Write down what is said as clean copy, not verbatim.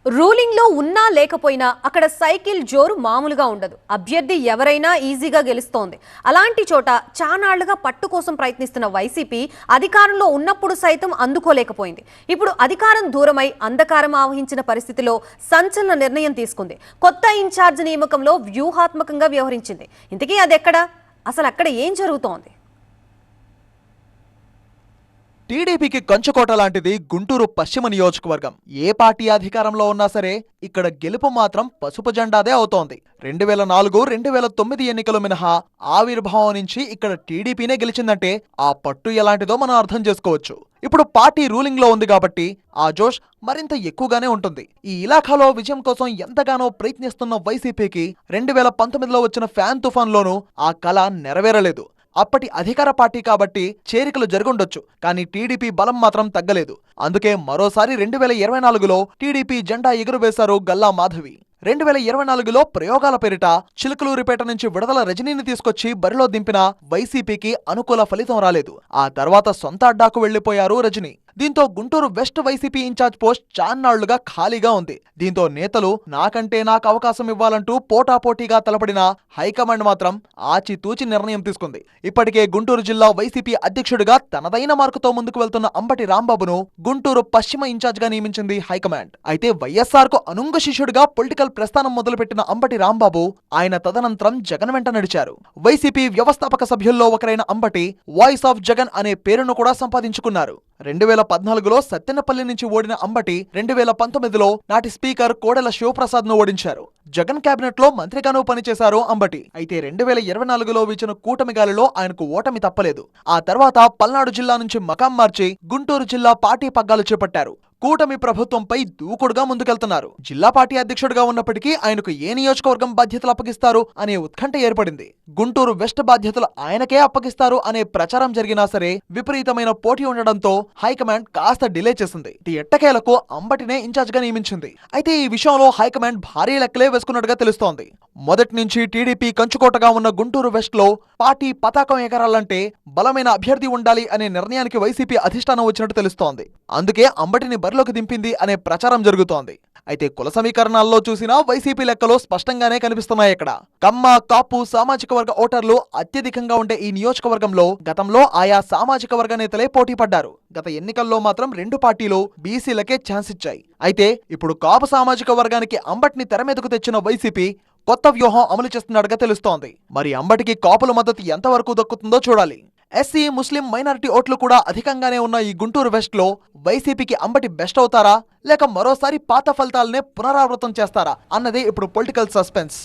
Ruling లో ఉన్నా లేకపోయినా అక్కడ సైకిల్ జోరు మామూలుగా ఉండదు. అభ్యర్థి ఎవరైనా ఈజీగా గెలుస్తోంది. అలాంటి చోట చానాళ్లుగా పట్టు కోసం ప్రయత్నిస్తున్న వైసీపీ అధికారంలో ఉన్నప్పుడు సైతం అందుకోలేకపోయింది. ఇప్పుడు అధికారం దూరమై అంధకారం ఆవహించిన పరిస్థితిలో సంచలన నిర్ణయం తీసుకుంది. కొత్త ఇన్ఛార్జ్ నియామకంలో వ్యూహాత్మకంగా వ్యవహరించింది. ఇంతకీ అదెక్కడ? అసలు అక్కడ ఏం జరుగుతోంది? టీడీపీకి కంచుకోట లాంటిది గుంటూరు పశ్చిమ నియోజకవర్గం. ఏ పార్టీ అధికారంలో ఉన్నా సరే ఇక్కడ గెలుపు మాత్రం పసుపు జెండాదే అవుతోంది. 2004, 2009 ఎన్నికలు మినహా ఆవిర్భావం నుంచి ఇక్కడ టీడీపీనే గెలిచిందంటే ఆ పట్టు ఎలాంటిదో మనం అర్థం చేసుకోవచ్చు. ఇప్పుడు పార్టీ రూలింగ్ లో ఉంది కాబట్టి ఆ జోష్ మరింత ఎక్కువగానే ఉంటుంది. ఈ ఇలాఖాలో విజయం కోసం ఎంతగానో ప్రయత్నిస్తున్న వైసీపీకి 2019లో వచ్చిన ఫ్యాన్ తుఫాన్లోనూ ఆ కళ నెరవేరలేదు. అప్పటి అధికార పార్టీ కాబట్టి చేరికలు జరుగుండొచ్చు, కానీ టీడీపీ బలం మాత్రం తగ్గలేదు. అందుకే మరోసారి 2024లో టీడీపీ జెండా ఎగురవేశారు గల్లా మాధవి. 2024లో ప్రయోగాల పేరిట చిలుకలూరిపేట నుంచి విడుదల రజనీని తీసుకొచ్చి బరిలో దింపిన వైసీపీకి అనుకూల ఫలితం రాలేదు. ఆ తర్వాత సొంత అడ్డాకు వెళ్లిపోయారు రజనీ. దీంతో Guntur west YCP incharge post చాన్నాళ్లుగా ఖాళీగా ఉంది. దీంతో నేతలు నాకు అవకాశం ఇవ్వాలంటూ పోటాపోటీగా తలపడిన హైకమాండ్ మాత్రం ఆచితూచి నిర్ణయం తీసుకుంది. ఇప్పటికే గుంటూరు జిల్లా వైసీపీ అధ్యక్షుడిగా తనదైన మార్కుతో ముందుకు వెళ్తున్న అంబటి రాంబాబును గుంటూరు పశ్చిమ ఇన్ఛార్జ్ గా నియమించింది హైకమాండ్. అయితే వైఎస్ఆర్ కు అనుంగ శిష్యుడిగా పొలిటికల్ ప్రస్థానం మొదలుపెట్టిన అంబటి రాంబాబు ఆయన తదనంతరం జగన్ వెంట నడిచారు. వైసీపీ వ్యవస్థాపక సభ్యుల్లో ఒకరైన అంబటి వాయిస్ ఆఫ్ జగన్ అనే పేరును కూడా సంపాదించుకున్నారు. 2014లో సత్తెనపల్లి నుంచి ఓడిన అంబటి 2019లో నాటి స్పీకర్ కోడెల శివప్రసాద్ ను ఓడించారు. జగన్ కేబినెట్ లో మంత్రిగానూ పనిచేశారు అంబటి. అయితే 2024లో వీచిన కూటమి గాలిలో ఆయనకు ఓటమి తప్పలేదు. ఆ తర్వాత పల్నాడు జిల్లా నుంచి మకాం మార్చి గుంటూరు జిల్లా పార్టీ పగ్గాలు చేపట్టారు. కూటమి ప్రభుత్వంపై దూకుడుగా ముందుకెళ్తున్నారు. జిల్లా పార్టీ అధ్యక్షుడిగా ఉన్నప్పటికీ ఆయనకు ఏ నియోజకవర్గం బాధ్యతలు అప్పగిస్తారు అనే ఉత్కంఠ ఏర్పడింది. గుంటూరు వెస్ట్ బాధ్యతలు ఆయనకే అప్పగిస్తారు అనే ప్రచారం జరిగినా సరే విపరీతమైన పోటీ ఉండడంతో హైకమాండ్ కాస్త డిలే చేసింది. ఎట్టకేలకు అంబటినే ఇన్ఛార్జ్ గా నియమించింది. అయితే ఈ విషయంలో హైకమాండ్ భారీ లెక్కలే వేసుకున్నట్టుగా తెలుస్తోంది. మొదటి నుంచి టీడీపీ కంచుకోటగా ఉన్న గుంటూరు వెస్ట్ లో పార్టీ పతాకం ఎగరాలంటే బలమైన అభ్యర్థి ఉండాలి అనే నిర్ణయానికి వైసీపీ అధిష్టానం వచ్చినట్టు తెలుస్తోంది. అందుకే అంబటిని బరిలోకి దింపింది అనే ప్రచారం జరుగుతోంది. అయితే కుల సమీకరణాల్లో చూసినా వైసీపీ లెక్కలు స్పష్టంగానే కనిపిస్తున్నాయి. ఇక్కడ కమ్మ, కాపు సామాజిక వర్గ ఓటర్లు అత్యధికంగా ఉండే ఈ నియోజకవర్గంలో గతంలో ఆయా సామాజిక వర్గ నేతలే పోటీ పడ్డారు. గత ఎన్నికల్లో మాత్రం 2 పార్టీలు బీసీలకే ఛాన్స్ ఇచ్చాయి. అయితే ఇప్పుడు కాపు సామాజిక వర్గానికి అంబటిని తెరమీదకు తెచ్చిన వైసీపీ కొత్త వ్యూహం అమలు చేస్తున్నట్టుగా తెలుస్తోంది. మరి అంబటికి కాపుల మద్దతు ఎంతవరకు దక్కుతుందో చూడాలి. ఎస్సీ, ముస్లిం, మైనారిటీ ఓట్లు కూడా అధికంగానే ఉన్న ఈ గుంటూరు వెస్ట్ లో వైసీపీకి అంబటి బెస్ట్ అవుతారా లేక మరోసారి పాత ఫలితాలనే పునరావృతం చేస్తారా అన్నదే ఇప్పుడు పొలిటికల్ సస్పెన్స్.